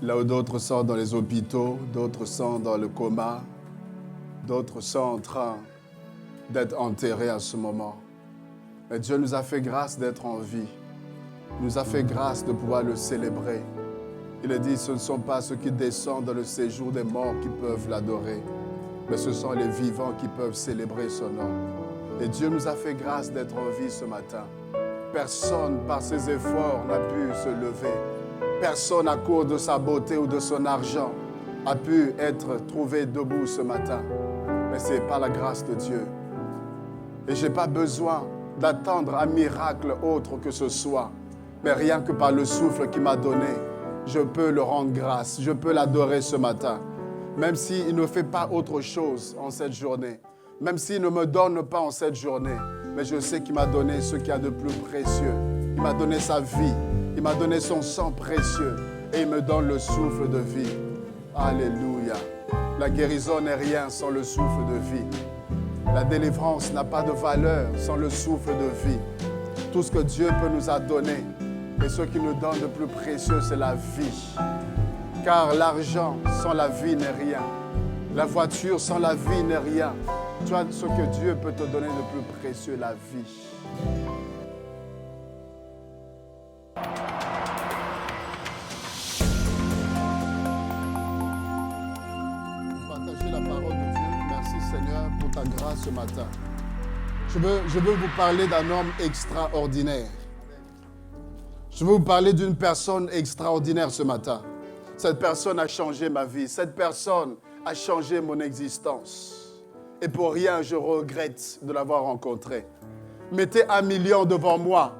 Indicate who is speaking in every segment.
Speaker 1: Là où d'autres sont dans les hôpitaux, d'autres sont dans le coma, d'autres sont en train d'être enterrés à ce moment. Mais Dieu nous a fait grâce d'être en vie. Il nous a fait grâce de pouvoir le célébrer. Il a dit, ce ne sont pas ceux qui descendent dans le séjour des morts qui peuvent l'adorer, mais ce sont les vivants qui peuvent célébrer son nom. Et Dieu nous a fait grâce d'être en vie ce matin. Personne, par ses efforts, n'a pu se lever. Personne, à cause de sa beauté ou de son argent, a pu être trouvé debout ce matin. Mais c'est par la grâce de Dieu. Et je n'ai pas besoin d'attendre un miracle autre que ce soit. Mais rien que par le souffle qu'il m'a donné, je peux le rendre grâce. Je peux l'adorer ce matin. Même s'il ne fait pas autre chose en cette journée. Même s'il ne me donne pas en cette journée. Mais je sais qu'il m'a donné ce qu'il y a de plus précieux. Il m'a donné sa vie. Il m'a donné son sang précieux. Et il me donne le souffle de vie. Alléluia. La guérison n'est rien sans le souffle de vie. La délivrance n'a pas de valeur sans le souffle de vie. Tout ce que Dieu peut nous a donné et ce qu'il nous donne de plus précieux, c'est la vie. Car l'argent sans la vie n'est rien. La voiture sans la vie n'est rien. Tu as ce que Dieu peut te donner de plus précieux, la vie. Partagez la parole de Dieu. Merci Seigneur pour ta grâce ce matin. Je veux vous parler d'un homme extraordinaire. Je veux vous parler d'une personne extraordinaire ce matin. Cette personne a changé ma vie. Cette personne a changé mon existence. Et pour rien, je regrette de l'avoir rencontré. Mettez 1 million devant moi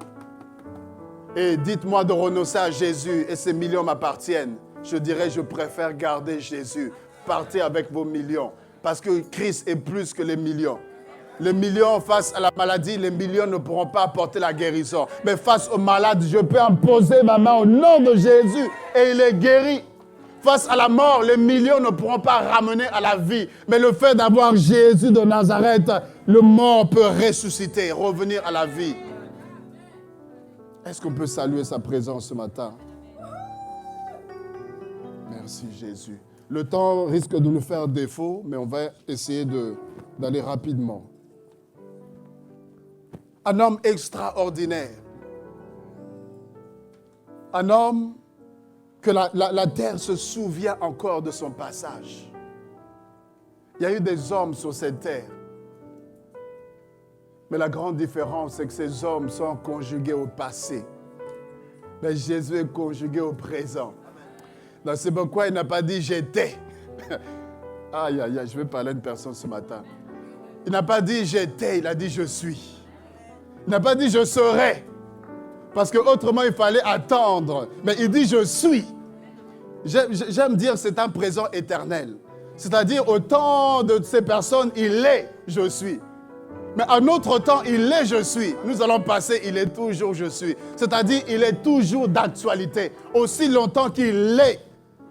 Speaker 1: et dites-moi de renoncer à Jésus et ces millions m'appartiennent. Je dirais, je préfère garder Jésus. Partez avec vos millions parce que Christ est plus que les millions. Les millions face à la maladie, les millions ne pourront pas apporter la guérison. Mais face au malade, je peux imposer ma main au nom de Jésus et il est guéri. Face à la mort, les millions ne pourront pas ramener à la vie. Mais le fait d'avoir Jésus de Nazareth, le mort peut ressusciter, revenir à la vie. Est-ce qu'on peut saluer sa présence ce matin? Merci Jésus. Le temps risque de nous faire défaut, mais on va essayer d'aller rapidement. Un homme extraordinaire. Un homme que la terre se souvient encore de son passage. Il y a eu des hommes sur cette terre. Mais la grande différence, c'est que ces hommes sont conjugués au passé. Mais Jésus est conjugué au présent. Donc c'est pourquoi il n'a pas dit « j'étais ». Aïe, aïe, aïe, je vais parler à une personne ce matin. Il n'a pas dit « j'étais », il a dit « je suis ». Il n'a pas dit « je serai ». Parce qu'autrement, il fallait attendre. Mais il dit « je suis ». J'aime dire que c'est un présent éternel. C'est-à-dire, au temps de ces personnes, il est « je suis ». Mais à notre temps, il est « je suis ». Nous allons passer, il est toujours « je suis ». C'est-à-dire, il est toujours d'actualité. Aussi longtemps qu'il est,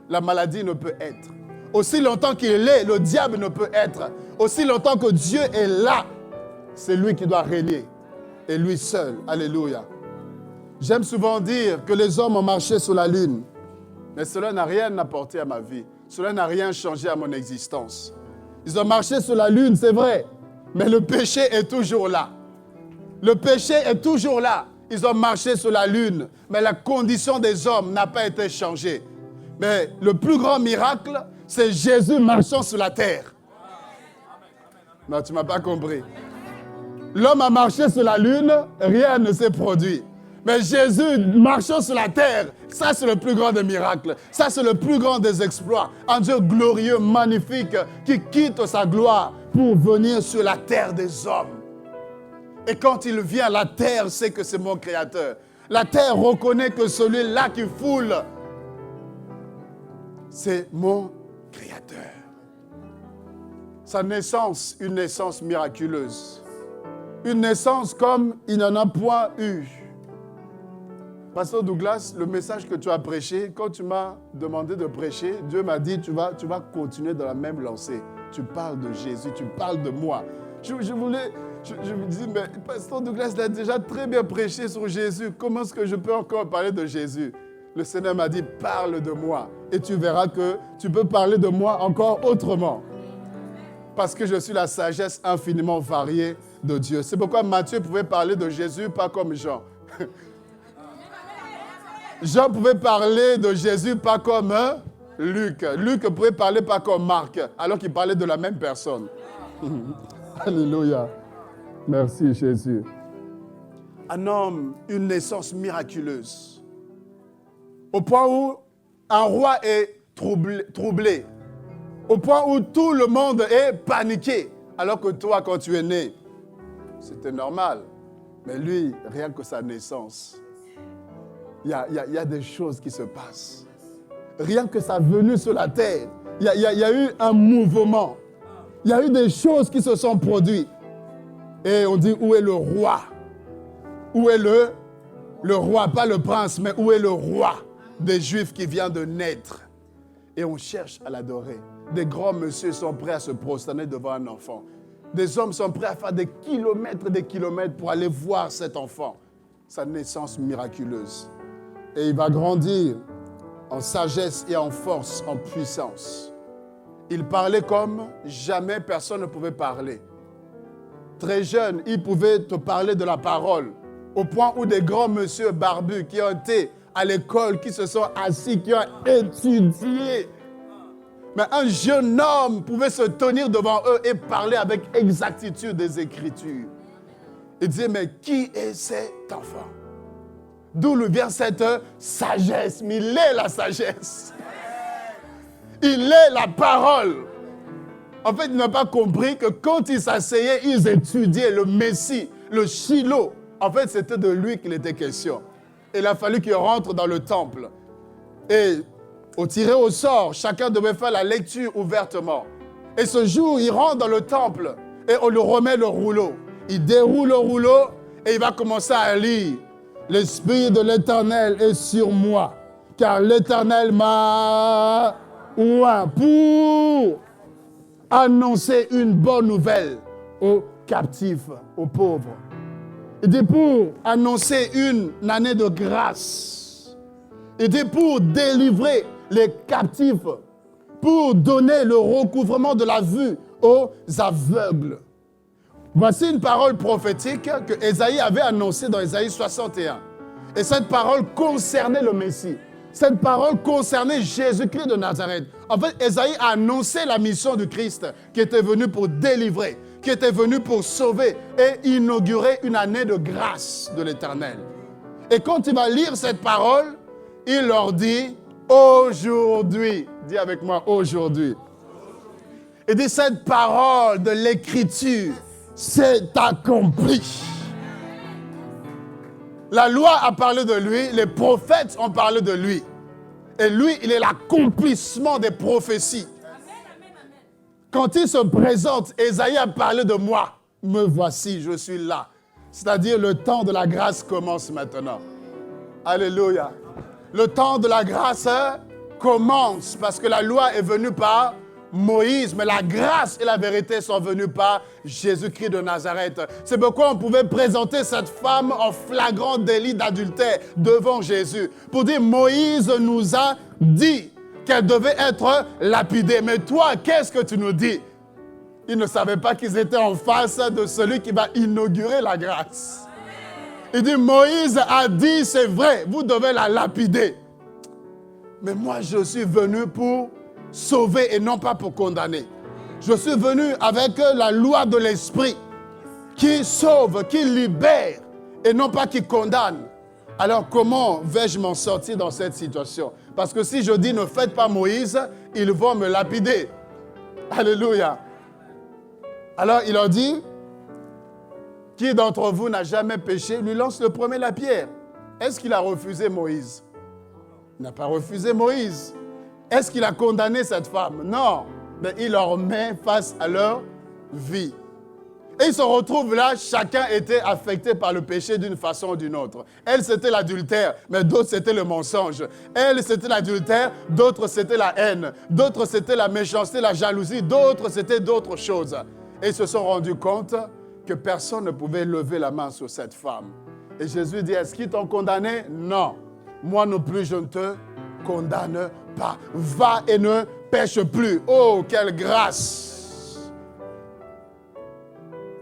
Speaker 1: la maladie ne peut être. Aussi longtemps qu'il est, le diable ne peut être. Aussi longtemps que Dieu est là, c'est lui qui doit régner. Et lui seul. Alléluia. J'aime souvent dire que les hommes ont marché sur la lune. Mais cela n'a rien apporté à ma vie. Cela n'a rien changé à mon existence. Ils ont marché sur la lune, c'est vrai. Mais le péché est toujours là. Le péché est toujours là. Ils ont marché sur la lune. Mais la condition des hommes n'a pas été changée. Mais le plus grand miracle, c'est Jésus marchant sur la terre. Non, tu ne m'as pas compris. L'homme a marché sur la lune, rien ne s'est produit. Mais Jésus marchant sur la terre, ça c'est le plus grand des miracles. Ça c'est le plus grand des exploits. Un Dieu glorieux, magnifique, qui quitte sa gloire pour venir sur la terre des hommes. Et quand il vient, la terre sait que c'est mon Créateur. La terre reconnaît que celui-là qui foule, c'est mon Créateur. Sa naissance, une naissance miraculeuse. Une naissance comme il n'en a point eu. Pasteur Douglas, le message que tu as prêché, quand tu m'as demandé de prêcher, Dieu m'a dit, tu vas continuer dans la même lancée. Tu parles de Jésus, tu parles de moi. Je me dis, mais Pasteur Douglas a déjà très bien prêché sur Jésus. Comment est-ce que je peux encore parler de Jésus? Le Seigneur m'a dit, parle de moi. Et tu verras que tu peux parler de moi encore autrement. Parce que je suis la sagesse infiniment variée de Dieu. C'est pourquoi Matthieu pouvait parler de Jésus, pas comme Jean. Jean pouvait parler de Jésus, pas comme Luc. Luc pouvait parler pas comme Marc, alors qu'il parlait de la même personne. Alléluia. Merci Jésus. Un homme, une naissance miraculeuse. Au point où un roi est troublé. Au point où tout le monde est paniqué. Alors que toi, quand tu es né, c'était normal. Mais lui, rien que sa naissance, il y a des choses qui se passent. Rien que sa venue sur la terre, il y a eu un mouvement. Il y a eu des choses qui se sont produites. Et on dit, où est le roi? Où est le roi? Pas le prince, mais où est le roi des Juifs qui vient de naître? Et on cherche à l'adorer. Des grands messieurs sont prêts à se prosterner devant un enfant. Des hommes sont prêts à faire des kilomètres pour aller voir cet enfant. Sa naissance miraculeuse. Et il va grandir en sagesse et en force, en puissance. Il parlait comme jamais personne ne pouvait parler. Très jeune, il pouvait te parler de la parole. Au point où des grands messieurs barbus qui ont été à l'école, qui se sont assis, qui ont étudié. Mais un jeune homme pouvait se tenir devant eux et parler avec exactitude des Écritures. Il disait, mais qui est cet enfant? D'où lui vient cette sagesse? Mais il est la sagesse. Il est la parole. En fait, il n'a pas compris que quand ils s'asseyaient, ils étudiaient le Messie, le Shiloh. En fait, c'était de lui qu'il était question. Il a fallu qu'il rentre dans le temple. Et au tiré au sort, chacun devait faire la lecture ouvertement. Et ce jour, il rentre dans le temple et on lui remet le rouleau. Il déroule le rouleau et il va commencer à lire. L'Esprit de l'Éternel est sur moi, car l'Éternel m'a oint pour annoncer une bonne nouvelle aux captifs, aux pauvres. Il dit pour annoncer une année de grâce. Il dit pour délivrer les captifs, pour donner le recouvrement de la vue aux aveugles. Voici une parole prophétique que Ésaïe avait annoncée dans Ésaïe 61. Et cette parole concernait le Messie. Cette parole concernait Jésus-Christ de Nazareth. En fait, Ésaïe a annoncé la mission du Christ qui était venu pour délivrer, qui était venu pour sauver et inaugurer une année de grâce de l'Éternel. Et quand il va lire cette parole, il leur dit, aujourd'hui, dis avec moi, aujourd'hui. Il dit, cette parole de l'Écriture s'est accomplie. La loi a parlé de lui, les prophètes ont parlé de lui. Et lui, il est l'accomplissement des prophéties. Quand il se présente, Ésaïe a parlé de moi. Me voici, je suis là. C'est-à-dire, le temps de la grâce commence maintenant. Alléluia. Le temps de la grâce commence parce que la loi est venue par Moïse, mais la grâce et la vérité sont venues par Jésus-Christ de Nazareth. C'est pourquoi on pouvait présenter cette femme en flagrant délit d'adultère devant Jésus. Pour dire, Moïse nous a dit qu'elle devait être lapidée. Mais toi, qu'est-ce que tu nous dis? Ils ne savaient pas qu'ils étaient en face de celui qui va inaugurer la grâce. Il dit, Moïse a dit, c'est vrai, vous devez la lapider. Mais moi, je suis venu pour sauver et non pas pour condamner. Je suis venu avec la loi de l'Esprit qui sauve, qui libère et non pas qui condamne. Alors comment vais-je m'en sortir dans cette situation? Parce que si je dis ne faites pas Moïse, ils vont me lapider. Alléluia. Alors il leur dit, qui d'entre vous n'a jamais péché, lui lance le premier la pierre. Est-ce qu'il a refusé Moïse? Il n'a pas refusé Moïse. Est-ce qu'il a condamné cette femme? Non. Mais il leur met face à leur vie. Et ils se retrouvent là, chacun était affecté par le péché d'une façon ou d'une autre. Elle, c'était l'adultère, mais d'autres, c'était le mensonge. Elle, c'était l'adultère, d'autres, c'était la haine. D'autres, c'était la méchanceté, la jalousie. D'autres, c'était d'autres choses. Et ils se sont rendus compte que personne ne pouvait lever la main sur cette femme. Et Jésus dit, est-ce qu'ils t'ont condamné? Non. moi non plus je ne te condamne pas. Va et ne pêche plus. Oh, quelle grâce!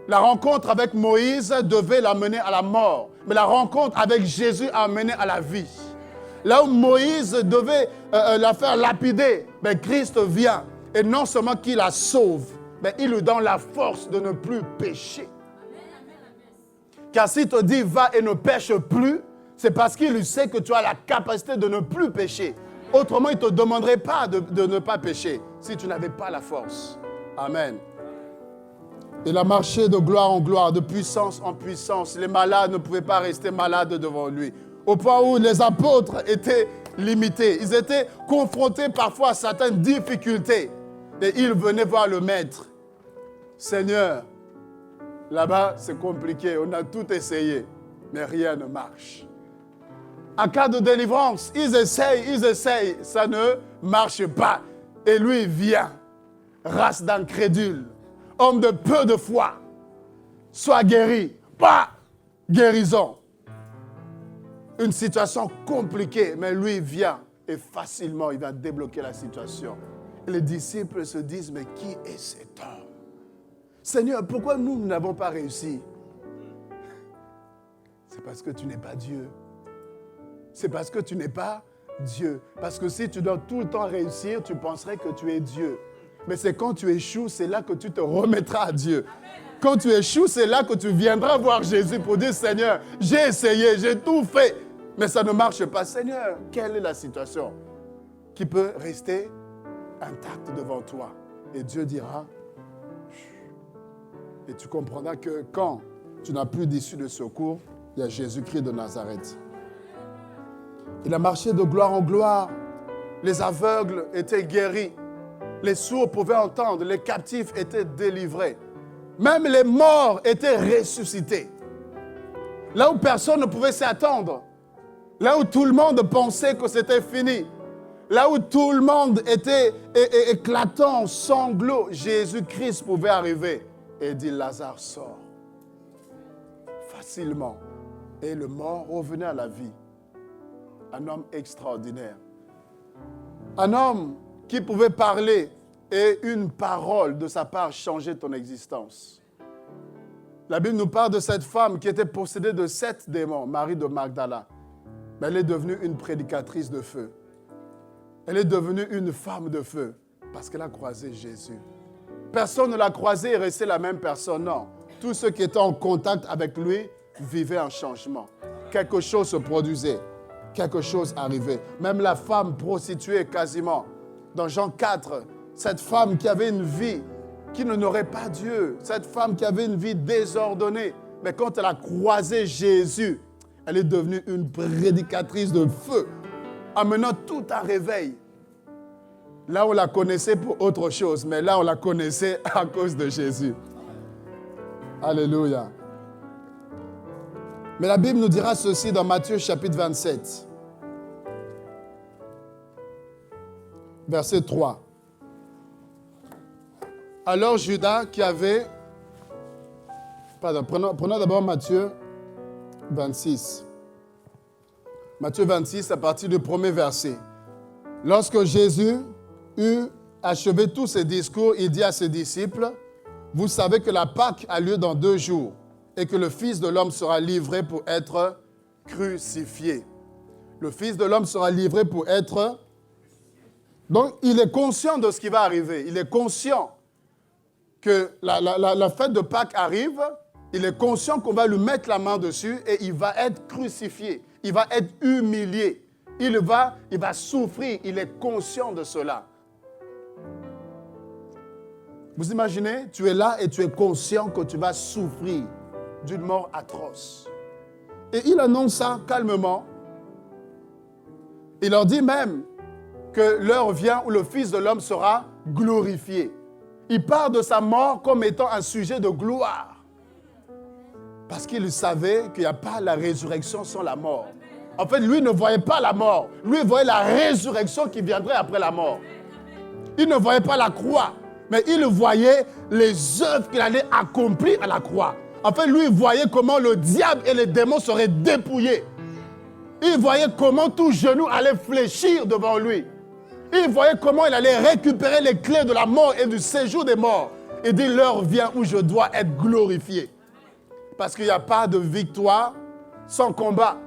Speaker 1: La rencontre avec Moïse devait l'amener à la mort. Mais la rencontre avec Jésus a amené à la vie. Là où Moïse devait la faire lapider, mais Christ vient. Et non seulement qu'il la sauve, mais il lui donne la force de ne plus pécher. Car s'il te dit va et ne pêche plus, c'est parce qu'il sait que tu as la capacité de ne plus pécher. Autrement, il ne te demanderait pas de ne pas pécher si tu n'avais pas la force. Amen. Il a marché de gloire en gloire, de puissance en puissance. Les malades ne pouvaient pas rester malades devant lui. Au point où les apôtres étaient limités. Ils étaient confrontés parfois à certaines difficultés. Et ils venaient voir le maître. Seigneur, là-bas c'est compliqué. On a tout essayé, mais rien ne marche. En cas de délivrance, ils essayent. Ça ne marche pas. Et lui vient, race d'incrédules. Homme de peu de foi, sois guéri, pas guérison. Une situation compliquée, mais lui vient et facilement il va débloquer la situation. Et les disciples se disent, mais qui est cet homme? Seigneur, pourquoi nous n'avons pas réussi? C'est parce que tu n'es pas Dieu. C'est parce que tu n'es pas Dieu. Parce que si tu dois tout le temps réussir, tu penserais que tu es Dieu. Mais c'est quand tu échoues, c'est là que tu te remettras à Dieu. Quand tu échoues, c'est là que tu viendras voir Jésus pour dire, Seigneur, j'ai essayé, j'ai tout fait, mais ça ne marche pas. Seigneur, quelle est la situation qui peut rester intacte devant toi? Et Dieu dira, et tu comprendras que quand tu n'as plus d'issue de secours, il y a Jésus-Christ de Nazareth. Il a marché de gloire en gloire. Les aveugles étaient guéris. Les sourds pouvaient entendre, les captifs étaient délivrés. Même les morts étaient ressuscités. Là où personne ne pouvait s'y attendre. Là où tout le monde pensait que c'était fini. Là où tout le monde était éclatant en sanglots, Jésus-Christ pouvait arriver et dire, Lazare sort. Facilement. Et le mort revenait à la vie. Un homme extraordinaire. Un homme qui pouvait parler et une parole de sa part changeait ton existence. La Bible nous parle de cette femme qui était possédée de 7 démons, Marie de Magdala. Mais elle est devenue une prédicatrice de feu. Elle est devenue une femme de feu parce qu'elle a croisé Jésus. Personne ne l'a croisé et restait la même personne, non. Tous ceux qui étaient en contact avec lui vivaient un changement. Quelque chose se produisait, quelque chose arrivait. Même la femme prostituée quasiment. Dans Jean 4, cette femme qui avait une vie qui n'honorait pas Dieu, cette femme qui avait une vie désordonnée, mais quand elle a croisé Jésus, elle est devenue une prédicatrice de feu, amenant tout un réveil. Là, on la connaissait pour autre chose, mais là, on la connaissait à cause de Jésus. Alléluia. Mais la Bible nous dira ceci dans Matthieu chapitre 27. Verset 3. Alors Judas qui avait... Prenons d'abord Matthieu 26. Matthieu 26 à partir du premier verset. Lorsque Jésus eut achevé tous ses discours, il dit à ses disciples, « Vous savez que la Pâque a lieu dans 2 jours et que le Fils de l'homme sera livré pour être crucifié. » Le Fils de l'homme sera livré pour être... Donc, il est conscient de ce qui va arriver. Il est conscient que la fête de Pâques arrive. Il est conscient qu'on va lui mettre la main dessus et il va être crucifié. Il va être humilié. Il va souffrir. Il est conscient de cela. Vous imaginez, tu es là et tu es conscient que tu vas souffrir d'une mort atroce. Et il annonce ça calmement. Il leur dit même que l'heure vient où le Fils de l'homme sera glorifié. Il parle de sa mort comme étant un sujet de gloire. Parce qu'il savait qu'il n'y a pas la résurrection sans la mort. En fait, lui ne voyait pas la mort. Lui voyait la résurrection qui viendrait après la mort. Il ne voyait pas la croix, mais il voyait les œuvres qu'il allait accomplir à la croix. En fait, lui voyait comment le diable et les démons seraient dépouillés. Il voyait comment tout genou allait fléchir devant lui. Il voyait comment il allait récupérer les clés de la mort et du séjour des morts. Il dit, l'heure vient où je dois être glorifié. Parce qu'il n'y a pas de victoire sans combat.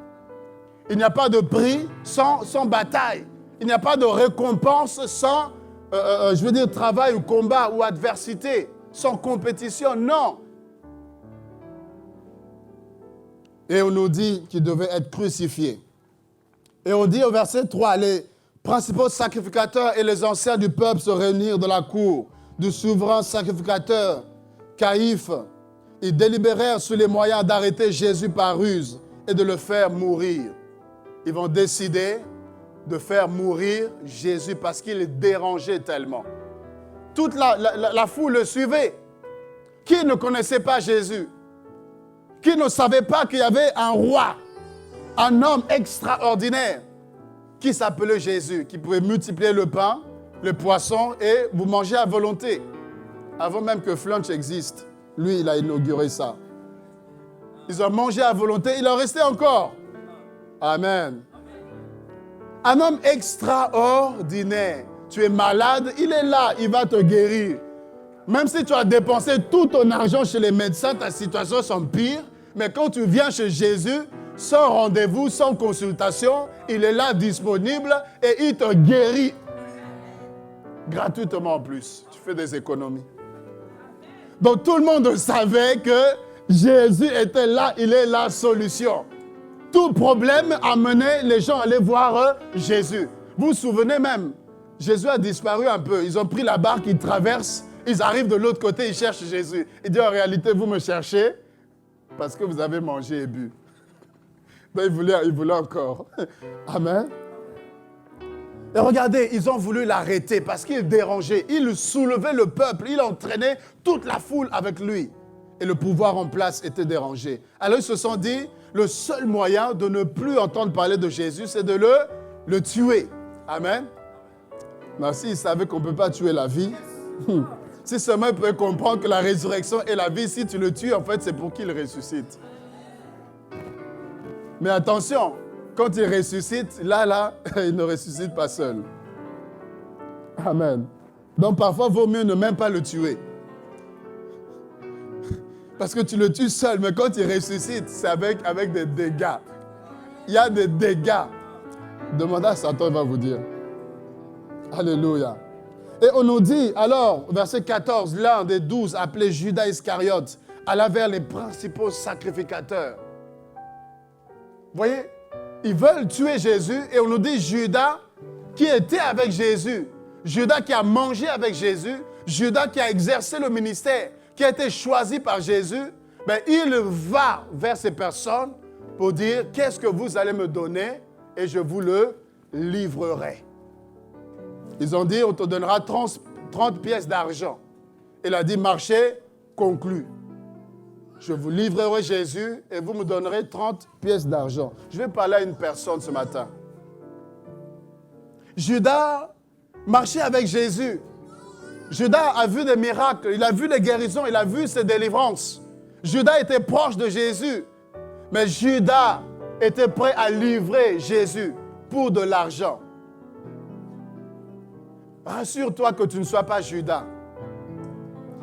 Speaker 1: Il n'y a pas de prix sans bataille. Il n'y a pas de récompense sans, travail ou combat ou adversité, sans compétition. Non. Et on nous dit qu'il devait être crucifié. Et on dit au verset 3, les principaux sacrificateurs et les anciens du peuple se réunirent dans la cour du souverain sacrificateur Caïphe. Ils délibérèrent sur les moyens d'arrêter Jésus par ruse et de le faire mourir. Ils vont décider de faire mourir Jésus parce qu'il dérangeait tellement. Toute la foule le suivait. Qui ne connaissait pas Jésus? Qui ne savait pas qu'il y avait un roi, un homme extraordinaire qui s'appelait Jésus, qui pouvait multiplier le pain, le poisson et vous manger à volonté. Avant même que Flunch existe, lui, il a inauguré ça. Ils ont mangé à volonté, il en restait encore. Amen. Un homme extraordinaire. Tu es malade, il est là, il va te guérir. Même si tu as dépensé tout ton argent chez les médecins, ta situation s'empire. Mais quand tu viens chez Jésus, sans rendez-vous, sans consultation, il est là disponible et il te guérit. Gratuitement en plus. Tu fais des économies. Donc tout le monde savait que Jésus était là, il est la solution. Tout problème amenait les gens à aller voir Jésus. Vous vous souvenez même, Jésus a disparu un peu. Ils ont pris la barque, ils traversent, ils arrivent de l'autre côté, ils cherchent Jésus. Il dit en réalité, vous me cherchez parce que vous avez mangé et bu. Donc il voulait encore. Amen. Et regardez, ils ont voulu l'arrêter parce qu'il dérangeait. Il soulevait le peuple, il entraînait toute la foule avec lui. Et le pouvoir en place était dérangé. Alors ils se sont dit, le seul moyen de ne plus entendre parler de Jésus, c'est de le tuer. Amen. Mais s'ils savaient qu'on ne peut pas tuer la vie, si seulement ils pouvaient comprendre que la résurrection est la vie, si tu le tues, en fait, c'est pour qu'il ressuscite. Mais attention, quand il ressuscite, là, il ne ressuscite pas seul. Amen. Donc parfois, il vaut mieux ne même pas le tuer. Parce que tu le tues seul, mais quand il ressuscite, c'est avec des dégâts. Il y a des dégâts. Demandez à Satan, il va vous dire. Alléluia. Et on nous dit, alors, verset 14, l'un des 12, appelé Judas Iscariote, alla vers les principaux sacrificateurs. Vous voyez, ils veulent tuer Jésus et on nous dit Judas qui était avec Jésus, Judas qui a mangé avec Jésus, Judas qui a exercé le ministère, qui a été choisi par Jésus, ben, il va vers ces personnes pour dire qu'est-ce que vous allez me donner et je vous le livrerai. Ils ont dit on te donnera 30 pièces d'argent. Il a dit marché conclu. Je vous livrerai Jésus et vous me donnerez 30 pièces d'argent. Je vais parler à une personne ce matin. Judas marchait avec Jésus. Judas a vu des miracles, il a vu des guérisons, il a vu ses délivrances. Judas était proche de Jésus. Mais Judas était prêt à livrer Jésus pour de l'argent. Rassure-toi que tu ne sois pas Judas.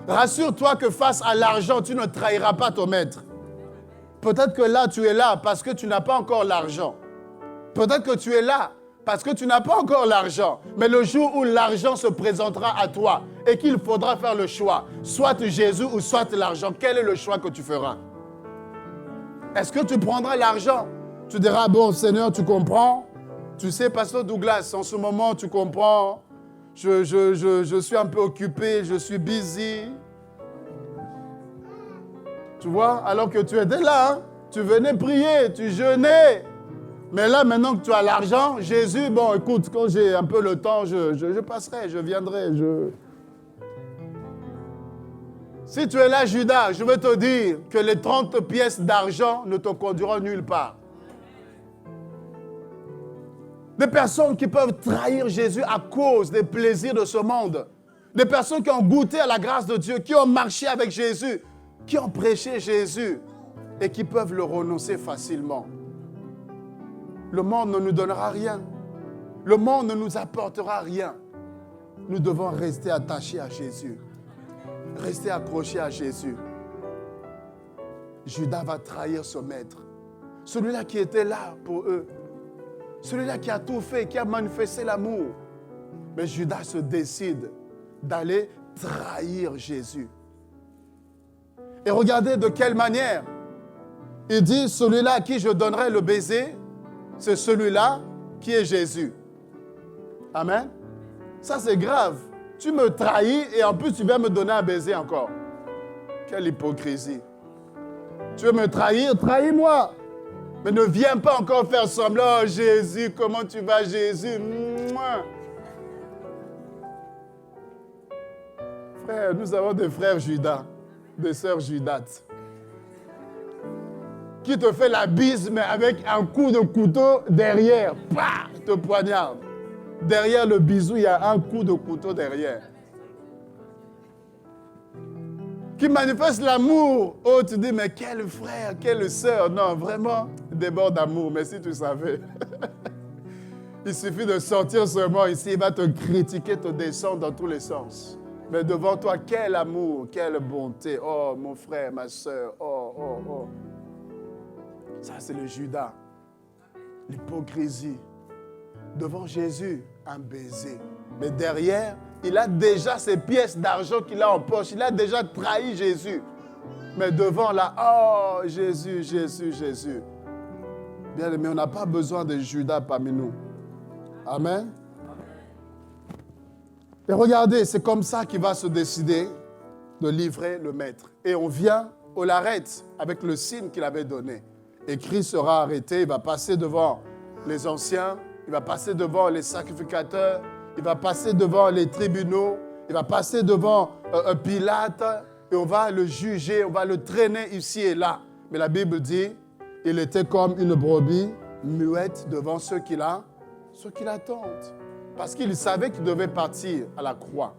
Speaker 1: Rassure-toi que face à l'argent, tu ne trahiras pas ton maître. Peut-être que là, tu es là parce que tu n'as pas encore l'argent. Peut-être que tu es là parce que tu n'as pas encore l'argent. Mais le jour où l'argent se présentera à toi et qu'il faudra faire le choix, soit Jésus ou soit l'argent, quel est le choix que tu feras? Est-ce que tu prendras l'argent? Tu diras, bon Seigneur, tu comprends? Tu sais, Pasteur Douglas, en ce moment, tu comprends? Je suis un peu occupé, je suis busy. Tu vois, alors que tu étais là, hein? Tu venais prier, tu jeûnais. Mais là, maintenant que tu as l'argent, Jésus, bon, écoute, quand j'ai un peu le temps, je passerai, je viendrai. Si tu es là, Judas, je veux te dire que les 30 pièces d'argent ne te conduiront nulle part. Des personnes qui peuvent trahir Jésus à cause des plaisirs de ce monde. Des personnes qui ont goûté à la grâce de Dieu, qui ont marché avec Jésus, qui ont prêché Jésus et qui peuvent le renoncer facilement. le monde ne nous donnera rien. Le monde ne nous apportera rien. Nous devons rester attachés à Jésus. Rester accrochés à Jésus. Judas va trahir son maître. Celui-là qui était là pour eux. Celui-là qui a tout fait, qui a manifesté l'amour. Mais Judas se décide d'aller trahir Jésus. Et regardez de quelle manière. Il dit, celui-là à qui je donnerai le baiser, c'est celui-là qui est Jésus. Amen. Ça, c'est grave. Tu me trahis et en plus, tu viens me donner un baiser encore. Quelle hypocrisie. Tu veux me trahir? Trahis-moi. Mais ne viens pas encore faire semblant. Oh, Jésus, comment tu vas, Jésus? Mouah. Frère, nous avons des frères Judas, des sœurs Judates, qui te fait la bise, mais avec un coup de couteau derrière. Pah, te poignarde. Derrière le bisou, il y a un coup de couteau derrière. Qui manifeste l'amour. Oh, tu dis, mais quel frère, quelle sœur. Non, vraiment, déborde d'amour. Mais si tu savais. Il suffit de sortir ce mot ici, il va te critiquer, te descendre dans tous les sens. Mais devant toi, quel amour, quelle bonté. Oh, mon frère, ma sœur. Oh, oh, oh. Ça, c'est le Judas. L'hypocrisie. Devant Jésus, un baiser. Mais derrière, il a déjà ses pièces d'argent qu'il a en poche. Il a déjà trahi Jésus. Mais devant là, oh, Jésus, Jésus, Jésus. Bien aimé, on n'a pas besoin de Judas parmi nous. Amen. Et regardez, c'est comme ça qu'il va se décider de livrer le maître. Et on vient, on l'arrête avec le signe qu'il avait donné. Et Christ sera arrêté, il va passer devant les anciens, il va passer devant les sacrificateurs, il va passer devant les tribunaux, il va passer devant Pilate, et on va le juger, on va le traîner ici et là. Mais la Bible dit, il était comme une brebis muette devant ceux qui l'attendent. Parce qu'il savait qu'il devait partir à la croix.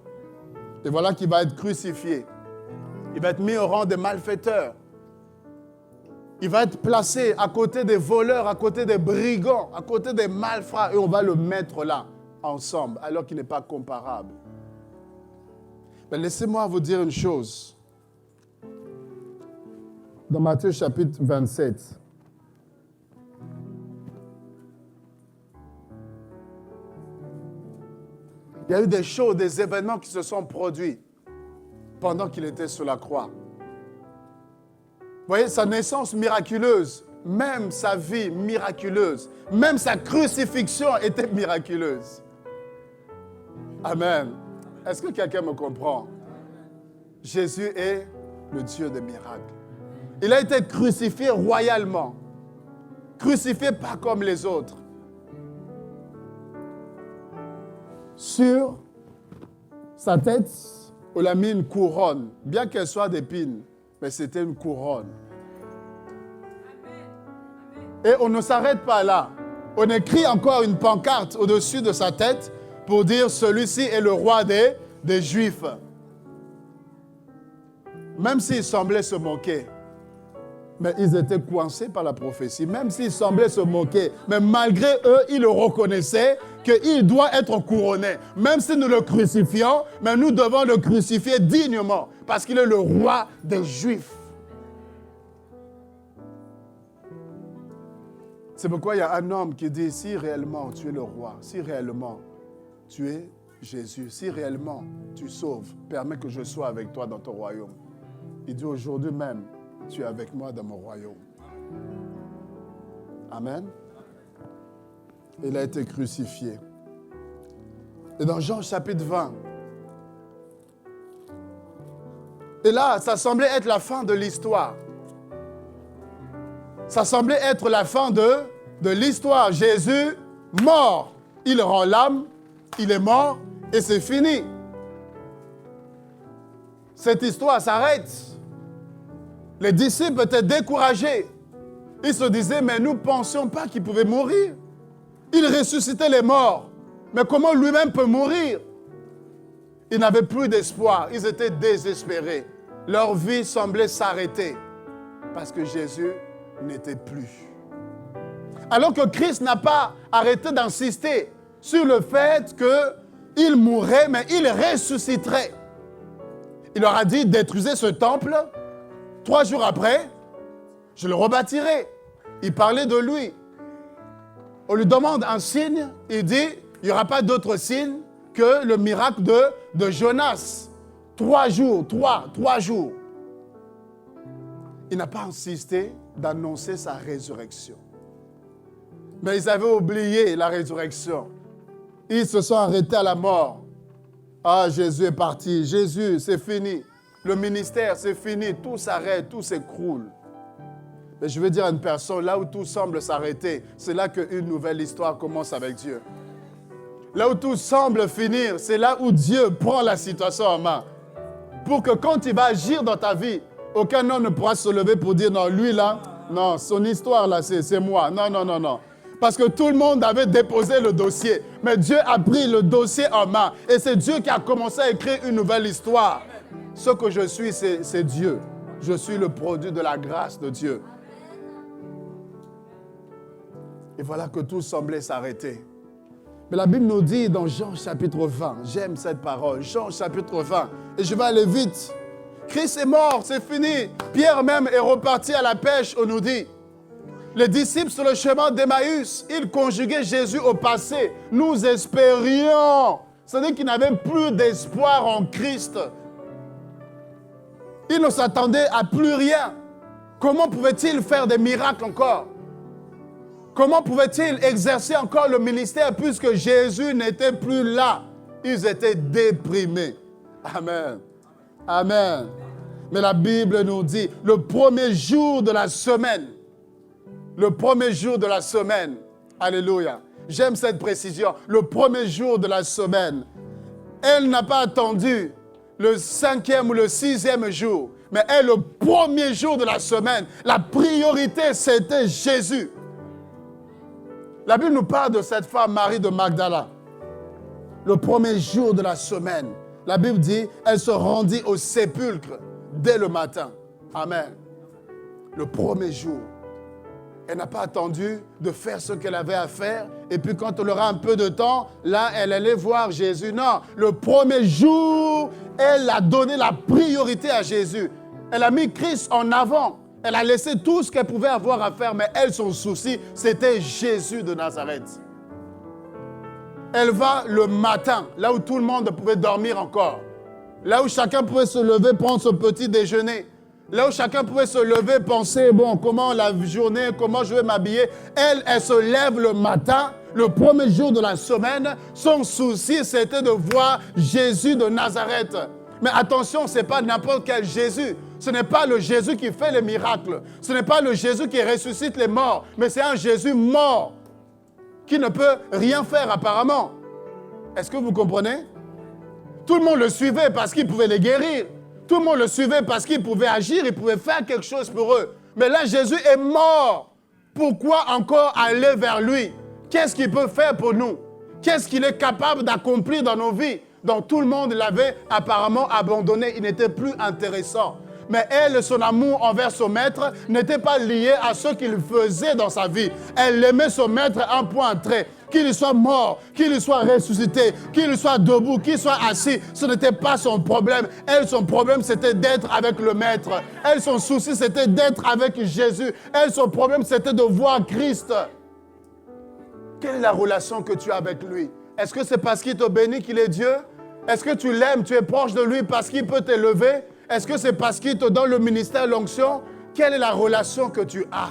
Speaker 1: Et voilà qu'il va être crucifié. Il va être mis au rang des malfaiteurs. Il va être placé à côté des voleurs, à côté des brigands, à côté des malfrats. Et on va le mettre là, ensemble, alors qu'il n'est pas comparable. Mais laissez-moi vous dire une chose. Dans Matthieu chapitre 27, il y a eu des choses, des événements qui se sont produits pendant qu'il était sur la croix. Vous voyez, sa naissance miraculeuse, même sa vie miraculeuse, même sa crucifixion était miraculeuse. Amen. Est-ce que quelqu'un me comprend? Jésus est le Dieu des miracles. Il a été crucifié royalement. Crucifié pas comme les autres. Sur sa tête, on a mis une couronne, bien qu'elle soit d'épines, mais c'était une couronne. Et on ne s'arrête pas là. On écrit encore une pancarte au-dessus de sa tête pour dire « Celui-ci est le roi des Juifs ». Même s'ils semblaient se moquer, mais ils étaient coincés par la prophétie. Même s'ils semblaient se moquer, mais malgré eux, ils le reconnaissaient qu'il doit être couronné. Même si nous le crucifions, mais nous devons le crucifier dignement, parce qu'il est le roi des Juifs. C'est pourquoi il y a un homme qui dit, si réellement tu es le roi, si réellement tu es Jésus, si réellement tu sauves, permets que je sois avec toi dans ton royaume. Il dit aujourd'hui même, tu es avec moi dans mon royaume. Amen. Il a été crucifié. Et dans Jean chapitre 20, et là, ça semblait être la fin de l'histoire. Ça semblait être la fin de l'histoire. Jésus, mort. Il rend l'âme, il est mort et c'est fini. Cette histoire s'arrête. Les disciples étaient découragés. Ils se disaient, mais nous ne pensions pas qu'il pouvait mourir. Il ressuscitait les morts. Mais comment lui-même peut mourir? Ils n'avaient plus d'espoir. Ils étaient désespérés. Leur vie semblait s'arrêter parce que Jésus n'était plus. Alors que Christ n'a pas arrêté d'insister sur le fait qu'il mourrait, mais il ressusciterait. Il leur a dit, détruisez ce temple, 3 jours après, je le rebâtirai. Il parlait de lui. On lui demande un signe, il dit, il n'y aura pas d'autre signe que le miracle de Jonas. 3 jours, 3 jours. Il n'a pas insisté d'annoncer sa résurrection. Mais ils avaient oublié la résurrection. Ils se sont arrêtés à la mort. Ah, Jésus est parti. Jésus, c'est fini. Le ministère, c'est fini. Tout s'arrête, tout s'écroule. Mais je veux dire à une personne, là où tout semble s'arrêter, c'est là qu'une nouvelle histoire commence avec Dieu. Là où tout semble finir, c'est là où Dieu prend la situation en main. Pour que quand il va agir dans ta vie, aucun homme ne pourra se lever pour dire, non, lui là, non, son histoire là, c'est moi. Non, non, non, non. Parce que tout le monde avait déposé le dossier. Mais Dieu a pris le dossier en main. Et c'est Dieu qui a commencé à écrire une nouvelle histoire. Ce que je suis, c'est Dieu. Je suis le produit de la grâce de Dieu. Et voilà que tout semblait s'arrêter. Mais la Bible nous dit dans Jean chapitre 20, j'aime cette parole, Jean chapitre 20, et je vais aller vite. Christ est mort, c'est fini. Pierre même est reparti à la pêche, on nous dit. Les disciples sur le chemin d'Emmaüs, ils conjuguaient Jésus au passé. Nous espérions. C'est-à-dire qu'ils n'avaient plus d'espoir en Christ. Ils ne s'attendaient à plus rien. Comment pouvaient-ils faire des miracles encore? Comment pouvaient-ils exercer encore le ministère puisque Jésus n'était plus là? Ils étaient déprimés. Amen. Amen. Mais la Bible nous dit, le premier jour de la semaine, alléluia, j'aime cette précision, le premier jour de la semaine, elle n'a pas attendu le 5e ou le 6e jour, mais elle, le premier jour de la semaine, la priorité, c'était Jésus. La Bible nous parle de cette femme, Marie de Magdala. Le premier jour de la semaine, la Bible dit, elle se rendit au sépulcre dès le matin. Amen. Le premier jour. Elle n'a pas attendu de faire ce qu'elle avait à faire. Et puis quand elle aura un peu de temps, là, elle allait voir Jésus. Non, le premier jour, elle a donné la priorité à Jésus. Elle a mis Christ en avant. Elle a laissé tout ce qu'elle pouvait avoir à faire. Mais elle, son souci, c'était Jésus de Nazareth. Elle va le matin, là où tout le monde pouvait dormir encore. Là où chacun pouvait se lever, prendre son petit déjeuner. Là où chacun pouvait se lever, penser, bon, comment la journée, comment je vais m'habiller. Elle se lève le matin, le premier jour de la semaine. Son souci, c'était de voir Jésus de Nazareth. Mais attention, ce n'est pas n'importe quel Jésus. Ce n'est pas le Jésus qui fait les miracles. Ce n'est pas le Jésus qui ressuscite les morts. Mais c'est un Jésus mort qui ne peut rien faire apparemment. Est-ce que vous comprenez? Tout le monde le suivait parce qu'il pouvait les guérir. Tout le monde le suivait parce qu'il pouvait agir, il pouvait faire quelque chose pour eux. Mais là, Jésus est mort. Pourquoi encore aller vers lui? Qu'est-ce qu'il peut faire pour nous? Qu'est-ce qu'il est capable d'accomplir dans nos vies? Donc tout le monde l'avait apparemment abandonné. Il n'était plus intéressant. Mais elle, son amour envers son maître n'était pas lié à ce qu'il faisait dans sa vie. Elle aimait son maître un point trait. Qu'il soit mort, qu'il soit ressuscité, qu'il soit debout, qu'il soit assis, ce n'était pas son problème. Elle, son problème, c'était d'être avec le maître. Elle, son souci, c'était d'être avec Jésus. Elle, son problème, c'était de voir Christ. Quelle est la relation que tu as avec lui? Est-ce que c'est parce qu'il te bénit qu'il est Dieu? Est-ce que tu l'aimes, tu es proche de lui parce qu'il peut t'élever? Est-ce que c'est parce qu'il te donne le ministère, l'onction? Quelle est la relation que tu as?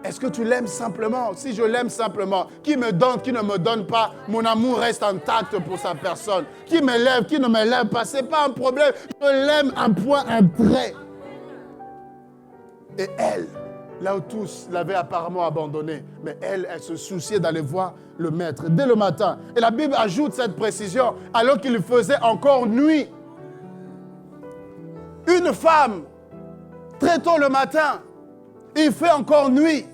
Speaker 1: Est-ce que tu l'aimes simplement? Si je l'aime simplement, qui me donne, qui ne me donne pas, mon amour reste intact pour sa personne. Qui m'élève, qui ne m'élève pas, ce n'est pas un problème. Je l'aime un point, un trait. Et elle, là où tous l'avaient apparemment abandonné, mais elle se souciait d'aller voir le maître dès le matin. Et la Bible ajoute cette précision, alors qu'il faisait encore nuit. Une femme, très tôt le matin, il fait encore nuit.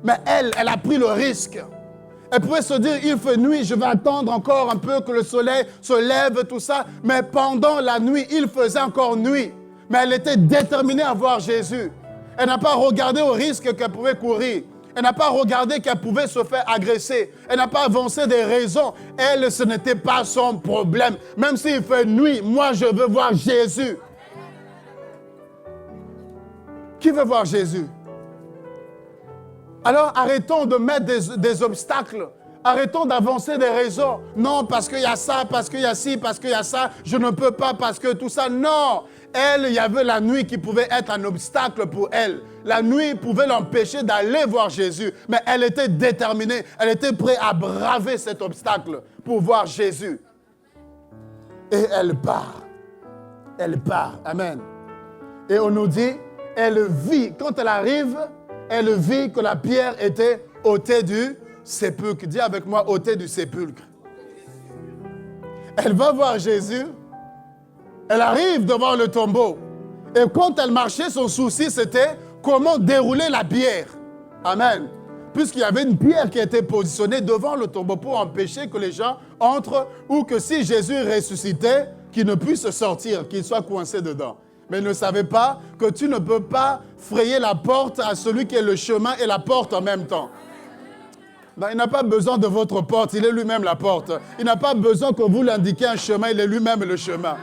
Speaker 1: Mais elle a pris le risque. Elle pouvait se dire, il fait nuit, je vais attendre encore un peu que le soleil se lève, tout ça. Mais pendant la nuit, il faisait encore nuit. Mais elle était déterminée à voir Jésus. Elle n'a pas regardé au risque qu'elle pouvait courir. Elle n'a pas regardé qu'elle pouvait se faire agresser. Elle n'a pas avancé des raisons. Elle, ce n'était pas son problème. Même s'il fait nuit, moi, je veux voir Jésus. Qui veut voir Jésus? Alors, arrêtons de mettre des obstacles. Arrêtons d'avancer des raisons. Non, parce qu'il y a ça, parce qu'il y a ci, parce qu'il y a ça. Je ne peux pas parce que tout ça. Non. Elle, il y avait la nuit qui pouvait être un obstacle pour elle. La nuit pouvait l'empêcher d'aller voir Jésus. Mais elle était déterminée. Elle était prête à braver cet obstacle pour voir Jésus. Et elle part. Elle part. Amen. Et on nous dit, elle vit. Quand elle arrive, elle vit que la pierre était ôtée du sépulcre. Dis avec moi, ôtée du sépulcre. Elle va voir Jésus. Elle arrive devant le tombeau. Et quand elle marchait, son souci, c'était comment dérouler la pierre. Amen. Puisqu'il y avait une pierre qui était positionnée devant le tombeau pour empêcher que les gens entrent ou que si Jésus ressuscitait, qu'il ne puisse sortir, qu'il soit coincé dedans. Mais il ne savait pas que tu ne peux pas frayer la porte à celui qui est le chemin et la porte en même temps. Ben, il n'a pas besoin de votre porte, il est lui-même la porte. Il n'a pas besoin que vous l'indiquiez un chemin, il est lui-même le chemin.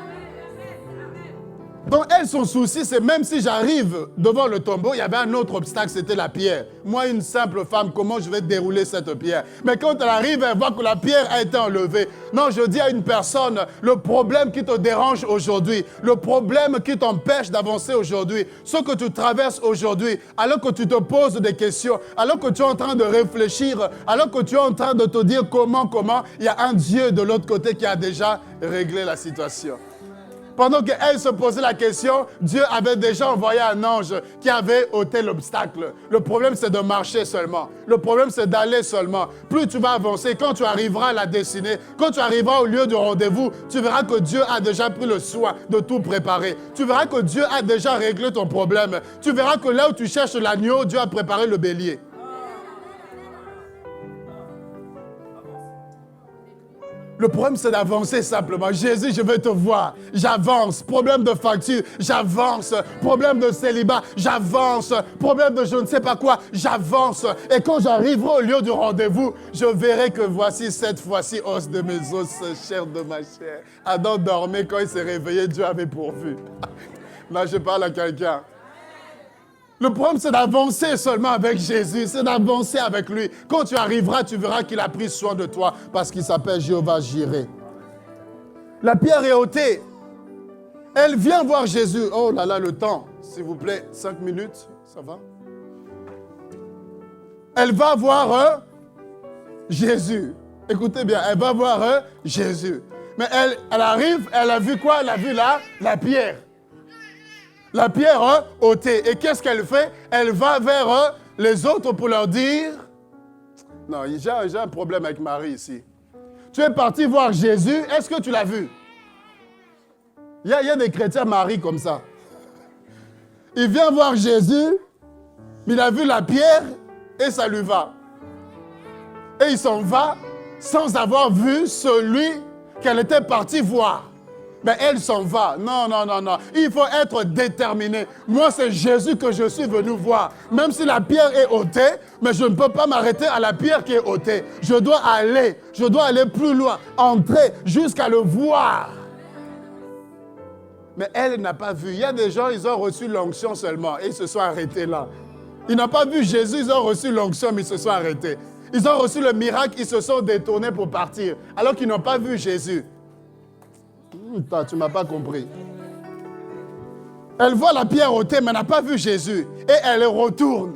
Speaker 1: Donc elle, son souci, c'est même si j'arrive devant le tombeau, il y avait un autre obstacle, c'était la pierre. Moi, une simple femme, comment je vais dérouler cette pierre? Mais quand elle arrive, elle voit que la pierre a été enlevée. Non, je dis à une personne, le problème qui te dérange aujourd'hui, le problème qui t'empêche d'avancer aujourd'hui, ce que tu traverses aujourd'hui, alors que tu te poses des questions, alors que tu es en train de réfléchir, alors que tu es en train de te dire comment, il y a un Dieu de l'autre côté qui a déjà réglé la situation. Pendant qu'elle se posait la question, Dieu avait déjà envoyé un ange qui avait ôté l'obstacle. Le problème, c'est de marcher seulement. Le problème, c'est d'aller seulement. Plus tu vas avancer, quand tu arriveras à la destinée, quand tu arriveras au lieu du rendez-vous, tu verras que Dieu a déjà pris le soin de tout préparer. Tu verras que Dieu a déjà réglé ton problème. Tu verras que là où tu cherches l'agneau, Dieu a préparé le bélier. Le problème, c'est d'avancer simplement. Jésus, je veux te voir. J'avance. Problème de facture, j'avance. Problème de célibat, j'avance. Problème de je ne sais pas quoi, j'avance. Et quand j'arriverai au lieu du rendez-vous, je verrai que voici cette fois-ci, os de mes os, chair de ma chair. Adam dormait, quand il s'est réveillé, Dieu avait pourvu. Là, je parle à quelqu'un. Le problème, c'est d'avancer seulement avec Jésus, c'est d'avancer avec lui. Quand tu arriveras, tu verras qu'il a pris soin de toi parce qu'il s'appelle Jéhovah Jireh. La pierre est ôtée. Elle vient voir Jésus. Oh là là, le temps, s'il vous plaît, 5 minutes, ça va? Elle va voir Jésus. Écoutez bien, elle va voir Jésus. Mais elle arrive, elle a vu quoi? Elle a vu la pierre. La pierre ôtée. Et qu'est-ce qu'elle fait? Elle va vers les autres pour leur dire... Non, j'ai un problème avec Marie ici. Tu es parti voir Jésus, est-ce que tu l'as vu? Il y a des chrétiens Marie comme ça. Il vient voir Jésus, il a vu la pierre et ça lui va. Et il s'en va sans avoir vu celui qu'elle était partie voir. Mais elle s'en va. Non. Il faut être déterminé. Moi, c'est Jésus que je suis venu voir. Même si la pierre est ôtée, mais je ne peux pas m'arrêter à la pierre qui est ôtée. Je dois aller plus loin, entrer jusqu'à le voir. Mais elle n'a pas vu. Il y a des gens, ils ont reçu l'onction seulement et ils se sont arrêtés là. Ils n'ont pas vu Jésus, ils ont reçu l'onction, mais ils se sont arrêtés. Ils ont reçu le miracle, ils se sont détournés pour partir, alors qu'ils n'ont pas vu Jésus. Tu ne m'as pas compris. Elle voit la pierre ôtée, mais n'a pas vu Jésus. Et elle retourne.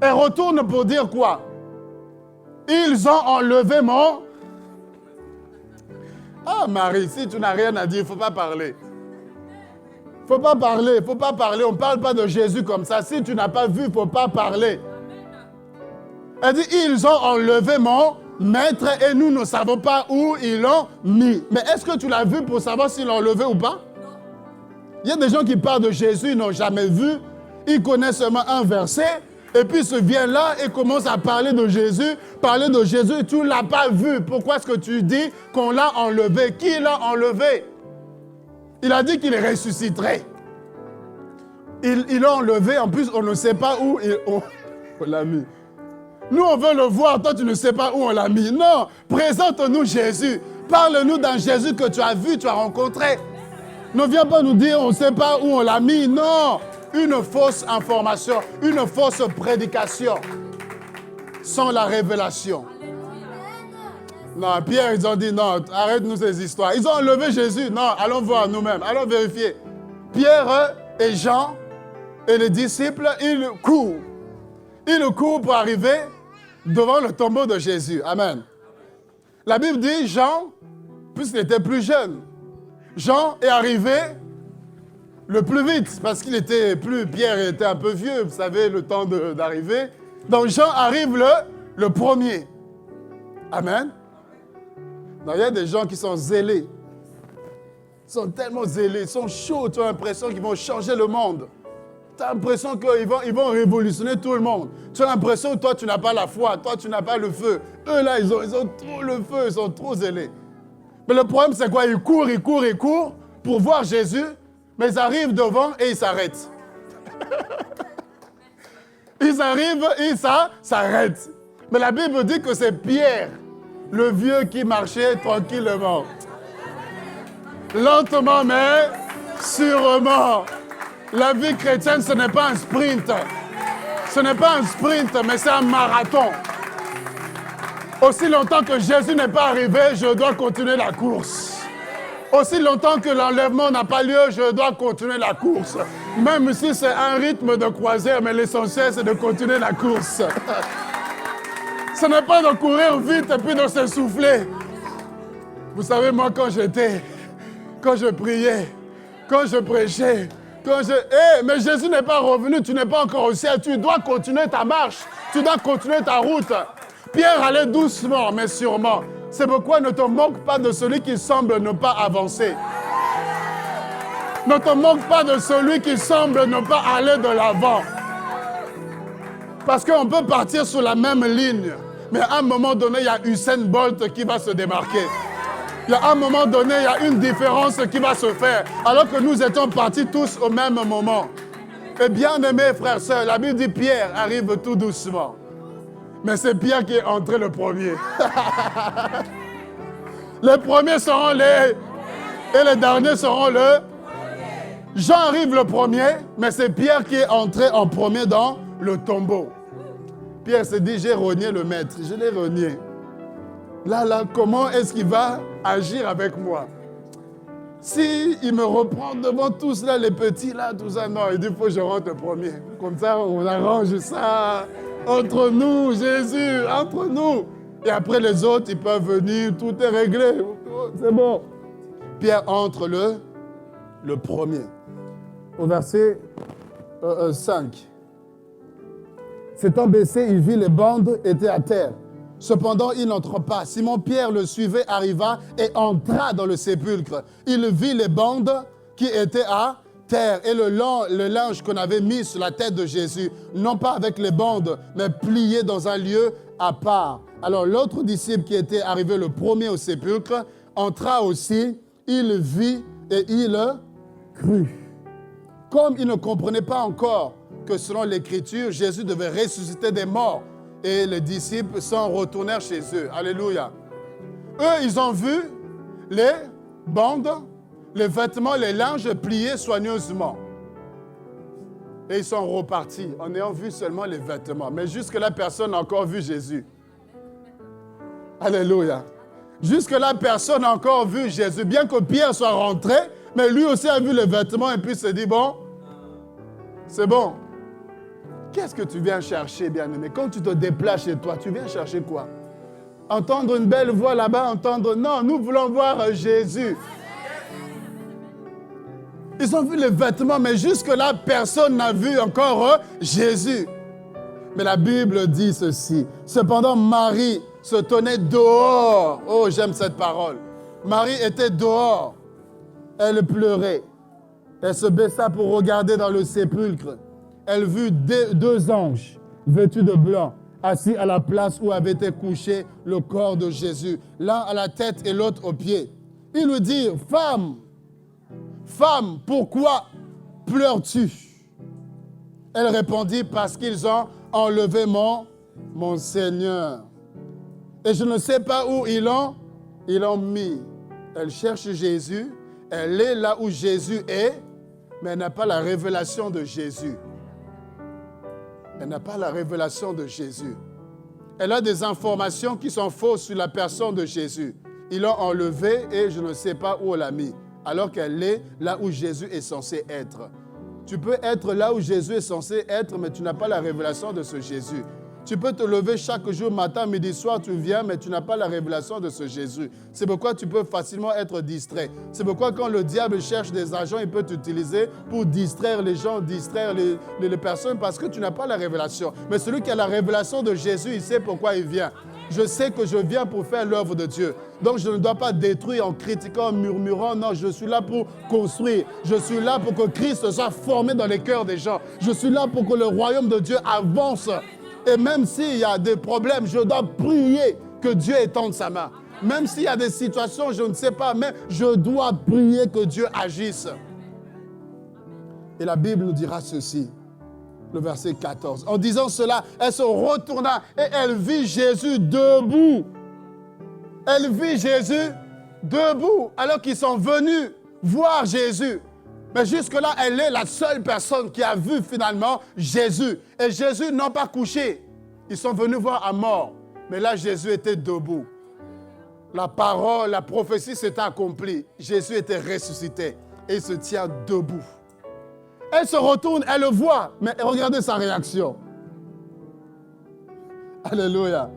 Speaker 1: Elle retourne pour dire quoi? Ils ont enlevé mon... Ah Marie, si tu n'as rien à dire, il ne faut pas parler. Il ne faut pas parler. On ne parle pas de Jésus comme ça. Si tu n'as pas vu, il ne faut pas parler. Elle dit, ils ont enlevé mon... maître, et nous ne savons pas où ils l'ont mis. Mais est-ce que tu l'as vu pour savoir s'ils l'ont enlevé ou pas? Il y a des gens qui parlent de Jésus, ils n'ont jamais vu. Ils connaissent seulement un verset, et puis ils se viennent là et commencent à parler de Jésus, et tu ne l'as pas vu. Pourquoi est-ce que tu dis qu'on l'a enlevé? Qui l'a enlevé? Il a dit qu'il ressusciterait. Ils l'ont enlevé, en plus on ne sait pas où ils ont... on l'a mis. Nous, on veut le voir, toi, tu ne sais pas où on l'a mis. Non, présente-nous Jésus. Parle-nous dans Jésus que tu as vu, tu as rencontré. Ne viens pas nous dire, on ne sait pas où on l'a mis. Non, une fausse information, une fausse prédication, sans la révélation. Non, Pierre, ils ont dit, non, arrête-nous ces histoires. Ils ont enlevé Jésus. Non, allons voir nous-mêmes, allons vérifier. Pierre et Jean et les disciples, ils courent. Ils courent pour arriver devant le tombeau de Jésus. Amen. La Bible dit, Jean, puisqu'il était plus jeune, Jean est arrivé le plus vite, parce qu'il était plus, Pierre était un peu vieux, vous savez, le temps d'arriver. Donc Jean arrive le premier. Amen. Donc, il y a des gens qui sont zélés. Ils sont tellement zélés, ils sont chauds, tu as l'impression qu'ils vont changer le monde. Tu as l'impression qu'ils vont révolutionner tout le monde. Tu as l'impression que toi, tu n'as pas la foi, toi, tu n'as pas le feu. Eux, là, ils ont trop le feu, ils sont trop zélés. Mais le problème, c'est quoi? Ils courent pour voir Jésus, mais ils arrivent devant et ils s'arrêtent. Ils arrivent et ça s'arrête. Mais la Bible dit que c'est Pierre, le vieux qui marchait tranquillement. Lentement, mais sûrement. La vie chrétienne, ce n'est pas un sprint. Ce n'est pas un sprint, mais c'est un marathon. Aussi longtemps que Jésus n'est pas arrivé, je dois continuer la course. Aussi longtemps que l'enlèvement n'a pas lieu, je dois continuer la course. Même si c'est un rythme de croisière, mais l'essentiel, c'est de continuer la course. Ce n'est pas de courir vite et puis de s'essouffler. Vous savez, moi, quand je priais, quand je prêchais, mais Jésus n'est pas revenu, tu n'es pas encore au ciel, tu dois continuer ta marche, tu dois continuer ta route. Pierre allait doucement, mais sûrement. C'est pourquoi ne te moque pas de celui qui semble ne pas avancer. Ne te moque pas de celui qui semble ne pas aller de l'avant. Parce qu'on peut partir sur la même ligne, mais à un moment donné, il y a Usain Bolt qui va se démarquer. Il y a un moment donné, il y a une différence qui va se faire, alors que nous étions partis tous au même moment. Et bien aimés frères et sœurs, la Bible dit Pierre arrive tout doucement. Mais c'est Pierre qui est entré le premier. Les premiers seront et les derniers seront Jean arrive le premier, mais c'est Pierre qui est entré en premier dans le tombeau. Pierre s'est dit, j'ai renié le maître, je l'ai renié. Là, comment est-ce qu'il va agir avec moi? Si il me reprend devant tous là, les petits là, tout ça, non, il dit, il faut que je rentre le premier. Comme ça, on arrange ça entre nous, Jésus, entre nous. Et après les autres, ils peuvent venir, tout est réglé, c'est bon. Pierre entre le premier. Au verset 5. S'étant baissé, il vit les bandes étaient à terre. Cependant, il n'entre pas. Simon-Pierre le suivait, arriva et entra dans le sépulcre. Il vit les bandes qui étaient à terre et le linge qu'on avait mis sur la tête de Jésus, non pas avec les bandes, mais plié dans un lieu à part. Alors l'autre disciple qui était arrivé le premier au sépulcre entra aussi, il vit et il crut. Comme il ne comprenait pas encore que selon l'Écriture, Jésus devait ressusciter des morts, et les disciples s'en retournèrent chez eux. Alléluia. Eux, ils ont vu les bandes, les vêtements, les linges pliés soigneusement. Et ils sont repartis en ayant vu seulement les vêtements. Mais jusque-là, personne n'a encore vu Jésus. Alléluia. Jusque-là, personne n'a encore vu Jésus. Bien que Pierre soit rentré, mais lui aussi a vu les vêtements et puis se dit, bon, c'est bon. Qu'est-ce que tu viens chercher, bien-aimé? Quand tu te déplaces chez toi, tu viens chercher quoi? Entendre une belle voix là-bas, entendre... Non, nous voulons voir Jésus. Ils ont vu les vêtements, mais jusque-là, personne n'a vu encore Jésus. Mais la Bible dit ceci. Cependant, Marie se tenait dehors. Oh, j'aime cette parole. Marie était dehors. Elle pleurait. Elle se baissa pour regarder dans le sépulcre. Elle vit deux anges vêtus de blanc, assis à la place où avait été couché le corps de Jésus, l'un à la tête et l'autre aux pieds. Ils lui dirent, femme, pourquoi pleures-tu? Elle répondit, parce qu'ils ont enlevé mon Seigneur. Et je ne sais pas où ils l'ont mis. Elle cherche Jésus, elle est là où Jésus est, mais elle n'a pas la révélation de Jésus. Elle n'a pas la révélation de Jésus. Elle a des informations qui sont fausses sur la personne de Jésus. Ils l'ont enlevée et je ne sais pas où on l'a mis, alors qu'elle est là où Jésus est censé être. Tu peux être là où Jésus est censé être, mais tu n'as pas la révélation de ce Jésus. Tu peux te lever chaque jour, matin, midi, soir, tu viens, mais tu n'as pas la révélation de ce Jésus. C'est pourquoi tu peux facilement être distrait. C'est pourquoi quand le diable cherche des agents, il peut t'utiliser pour distraire les gens, distraire les personnes, parce que tu n'as pas la révélation. Mais celui qui a la révélation de Jésus, il sait pourquoi il vient. Je sais que je viens pour faire l'œuvre de Dieu. Donc je ne dois pas détruire en critiquant, en murmurant. Non, je suis là pour construire. Je suis là pour que Christ soit formé dans les cœurs des gens. Je suis là pour que le royaume de Dieu avance. Et même s'il y a des problèmes, je dois prier que Dieu étende sa main. Même s'il y a des situations, je ne sais pas, mais je dois prier que Dieu agisse. Et la Bible nous dira ceci, le verset 14. En disant cela, elle se retourna et elle vit Jésus debout. Elle vit Jésus debout, alors qu'ils sont venus voir Jésus. Mais jusque-là, elle est la seule personne qui a vu finalement Jésus. Et Jésus n'a pas couché. Ils sont venus voir à mort. Mais là, Jésus était debout. La parole, la prophétie s'était accomplie. Jésus était ressuscité. Et il se tient debout. Elle se retourne, elle le voit. Mais regardez sa réaction. Alléluia.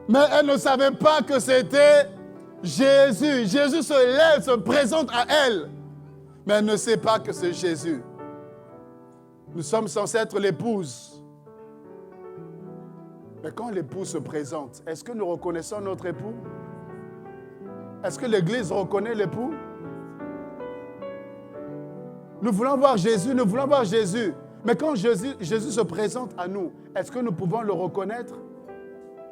Speaker 1: Mais elle ne savait pas que c'était Jésus. Jésus se lève, se présente à elle. Mais elle ne sait pas que c'est Jésus. Nous sommes censés être l'épouse. Mais quand l'époux se présente, est-ce que nous reconnaissons notre époux? Est-ce que l'Église reconnaît l'époux? Nous voulons voir Jésus, nous voulons voir Jésus. Mais quand Jésus se présente à nous, est-ce que nous pouvons le reconnaître?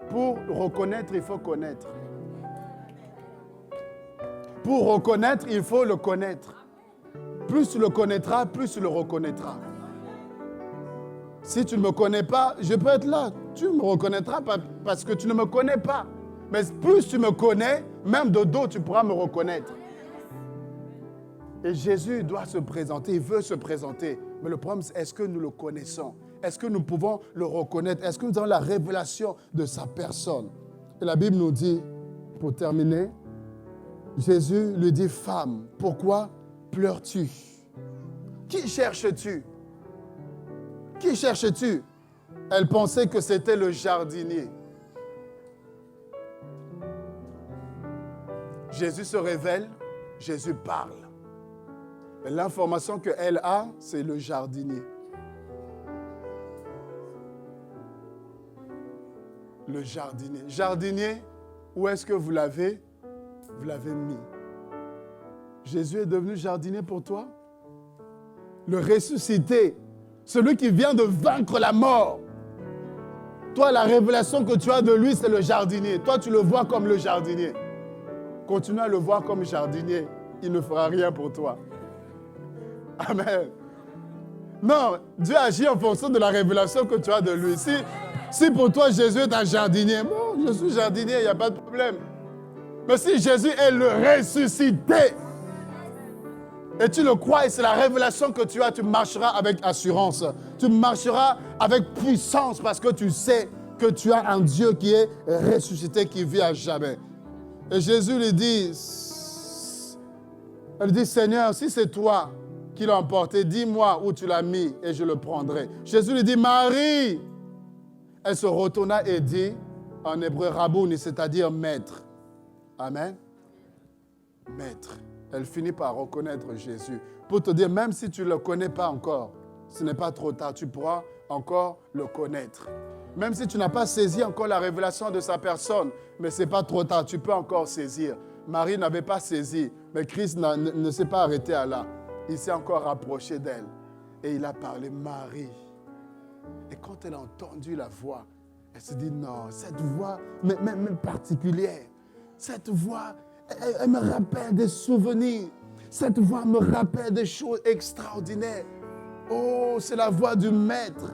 Speaker 1: Pour reconnaître, il faut connaître. Pour reconnaître, il faut le connaître. Plus tu le connaîtras, plus tu le reconnaîtras. Si tu ne me connais pas, je peux être là. Tu me reconnaîtras parce que tu ne me connais pas. Mais plus tu me connais, même de dos, tu pourras me reconnaître. Et Jésus doit se présenter, il veut se présenter. Mais le problème, c'est est-ce que nous le connaissons? Est-ce que nous pouvons le reconnaître? Est-ce que nous avons la révélation de sa personne? Et la Bible nous dit, pour terminer, Jésus lui dit, femme, pourquoi pleures-tu? Qui cherches-tu? Qui cherches-tu? Elle pensait que c'était le jardinier. Jésus se révèle, Jésus parle. Mais l'information qu'elle a, c'est le jardinier. Le jardinier. Jardinier, où est-ce que vous l'avez mis? Jésus est devenu jardinier pour toi? Le ressuscité, celui qui vient de vaincre la mort. Toi, la révélation que tu as de lui, c'est le jardinier. Toi, tu le vois comme le jardinier. Continue à le voir comme jardinier. Il ne fera rien pour toi. Amen. Non, Dieu agit en fonction de la révélation que tu as de lui. Si pour toi, Jésus est un jardinier, bon, je suis jardinier, il n'y a pas de problème. Mais si Jésus est le ressuscité, et tu le crois, et c'est la révélation que tu as, tu marcheras avec assurance. Tu marcheras avec puissance parce que tu sais que tu as un Dieu qui est ressuscité, qui vit à jamais. Et Jésus lui dit, elle dit, Seigneur, si c'est toi qui l'as emporté, dis-moi où tu l'as mis et je le prendrai. Jésus lui dit, Marie. Elle se retourna et dit, en hébreu, Rabouni, c'est-à-dire maître. Amen. Maître. Elle finit par reconnaître Jésus. Pour te dire, même si tu ne le connais pas encore, ce n'est pas trop tard, tu pourras encore le connaître. Même si tu n'as pas saisi encore la révélation de sa personne, mais ce n'est pas trop tard, tu peux encore saisir. Marie n'avait pas saisi, mais Christ ne s'est pas arrêté à là. Il s'est encore rapproché d'elle et il a parlé Marie. Et quand elle a entendu la voix, elle se dit non, cette voix, même particulière, cette voix, elle me rappelle des souvenirs. Cette voix me rappelle des choses extraordinaires. Oh, c'est la voix du Maître.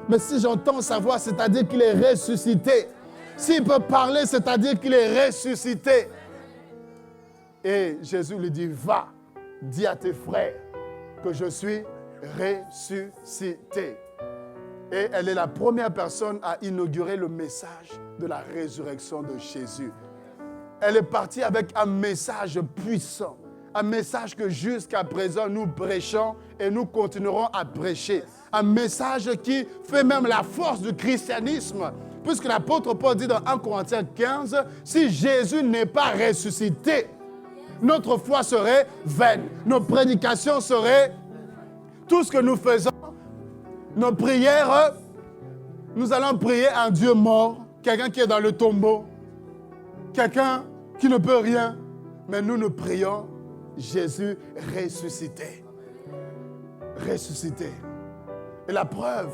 Speaker 1: Mais si j'entends sa voix, c'est-à-dire qu'il est ressuscité. S'il peut parler, c'est-à-dire qu'il est ressuscité. Et Jésus lui dit, va, dis à tes frères que je suis ressuscité. Et elle est la première personne à inaugurer le message de la résurrection de Jésus. Elle est partie avec un message puissant, un message que jusqu'à présent nous prêchons et nous continuerons à prêcher. Un message qui fait même la force du christianisme. Puisque l'apôtre Paul dit dans 1 Corinthiens 15, si Jésus n'est pas ressuscité, notre foi serait vaine. Nos prédications seraient, tout ce que nous faisons, nos prières, nous allons prier un Dieu mort, quelqu'un qui est dans le tombeau, quelqu'un qui ne peut rien. Mais nous prions Jésus ressuscité. Ressuscité. Et la preuve,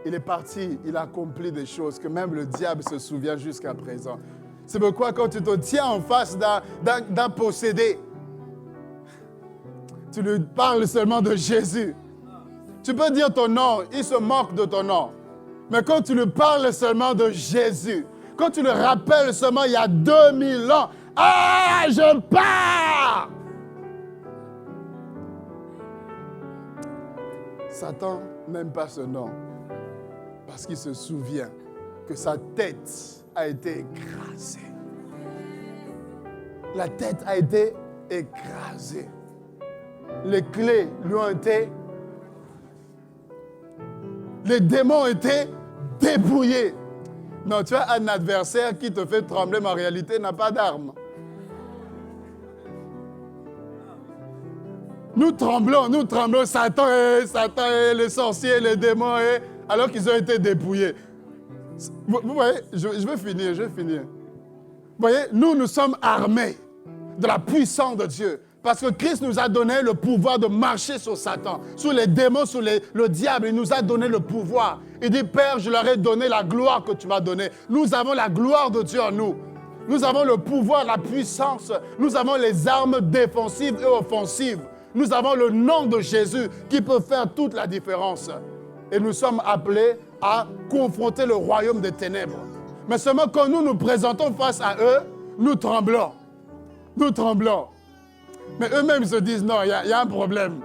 Speaker 1: il est parti, il a accompli des choses que même le diable se souvient jusqu'à présent. C'est pourquoi quand tu te tiens en face d'un possédé, tu lui parles seulement de Jésus. Tu peux dire ton nom, il se moque de ton nom. Mais quand tu lui parles seulement de Jésus, quand tu le rappelles seulement il y a 2000 ans, ah, je pars! Satan n'aime pas ce nom parce qu'il se souvient que sa tête a été écrasée. La tête a été écrasée. Les clés lui ont été... Les démons ont été dépouillés. Non, tu as un adversaire qui te fait trembler, mais en réalité n'a pas d'arme. Nous tremblons, Satan et les sorciers, les démons, alors qu'ils ont été dépouillés. Vous voyez, je vais finir. Vous voyez, nous sommes armés de la puissance de Dieu. Parce que Christ nous a donné le pouvoir de marcher sur Satan, sur les démons, sur le diable. Il nous a donné le pouvoir. Il dit, Père, je leur ai donné la gloire que tu m'as donnée. Nous avons la gloire de Dieu en nous. Nous avons le pouvoir, la puissance. Nous avons les armes défensives et offensives. Nous avons le nom de Jésus qui peut faire toute la différence. Et nous sommes appelés à confronter le royaume des ténèbres. Mais seulement quand nous nous présentons face à eux, nous tremblons. Nous tremblons. Mais eux-mêmes se disent, non, il y a un problème.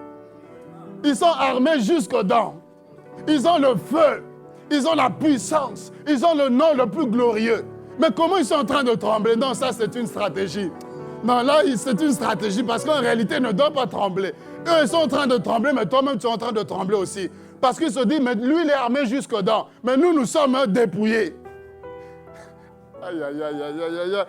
Speaker 1: Ils sont armés jusqu'aux dents. Ils ont le feu. Ils ont la puissance. Ils ont le nom le plus glorieux. Mais comment ils sont en train de trembler? Non, ça c'est une stratégie. Non, là, c'est une stratégie parce qu'en réalité, ils ne doivent pas trembler. Eux, ils sont en train de trembler, mais toi-même, tu es en train de trembler aussi. Parce qu'ils se disent, mais lui, il est armé jusqu'aux dents. Mais nous sommes dépouillés. Aïe, aïe, aïe, aïe, aïe, aïe.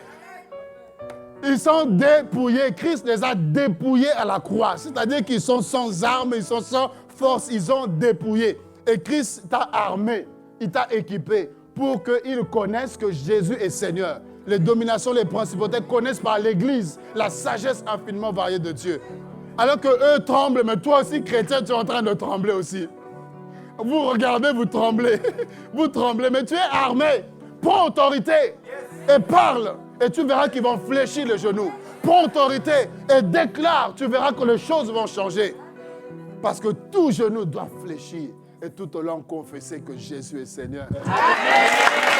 Speaker 1: Ils sont dépouillés. Christ les a dépouillés à la croix. C'est-à-dire qu'ils sont sans armes, ils sont sans force, ils ont dépouillé. Et Christ t'a armé, il t'a équipé pour qu'ils connaissent que Jésus est Seigneur. Les dominations, les principautés connaissent par l'Église la sagesse infiniment variée de Dieu. Alors qu'eux tremblent, mais toi aussi, chrétien, tu es en train de trembler aussi. Vous regardez, vous tremblez. Vous tremblez, mais tu es armé. Prends autorité et parle. Et tu verras qu'ils vont fléchir les genoux. Prends autorité et déclare. Tu verras que les choses vont changer. Parce que tout genou doit fléchir et tout au long confesser que Jésus est Seigneur. Amen.